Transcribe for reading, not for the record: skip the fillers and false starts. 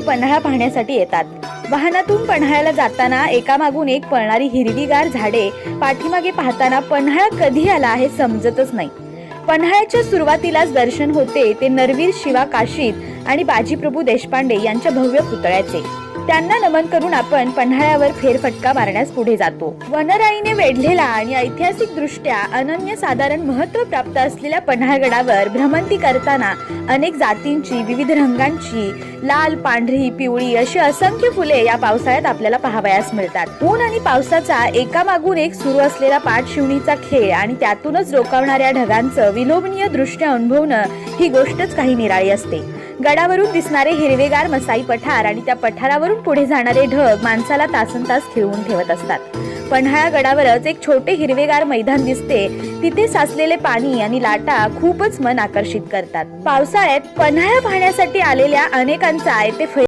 पन्हाळा पाहण्यासाठी येतात। वाहनातून पन्हाळ्याला जाताना एकामागून एक पळणारी हिरवीगार झाडे पाठीमागे पाहताना पन्हाळा कधी आला हे समजतच नाही। पन्हाळ्याच्या सुरुवातीलाच दर्शन होते ते नरवीर शिवा काशीद आणि बाजीप्रभू देशपांडे यांच्या भव्य पुतळ्याचे। त्यांना नमन करून आपण पन्हाळ्यावर फेरफटका मारण्यास पुढे जातो। वनराईने वेढलेला आणि ऐतिहासिक दृष्ट्या अनन्यसाधारण महत्त्व प्राप्त असलेल्या पन्हाळगडावर भ्रमंती करताना अनेक जातींची, विविध रंगांची, लाल, पांढरी, पिवळी अशी असंख्य फुले या पावसाळ्यात आपल्याला पाहावयास मिळतात। ऊन आणि पावसाचा एकामागून एक सुरू असलेला पाठशिवणीचा खेळ आणि त्यातूनच डोकावणाऱ्या ढगांचं विलोभनीय दृश्य अनुभवणं ही गोष्टच काही निराळी असते। गडावरून दिसणारे हिरवेगार मसाई पठार आणि त्या पठारावरून पुढे जाणारे ढग माणसाला तासनतास खिळवून ठेवत असतात। पन्हाळा गडावरच एक छोटे हिरवेगार मैदान दिसते, तिथे साचलेले पाणी आणि लाटा खूपच मन आकर्षित करतात। पावसाळ्यात पन्हाळा पाहण्यासाठी आलेल्या अनेकांचा येथे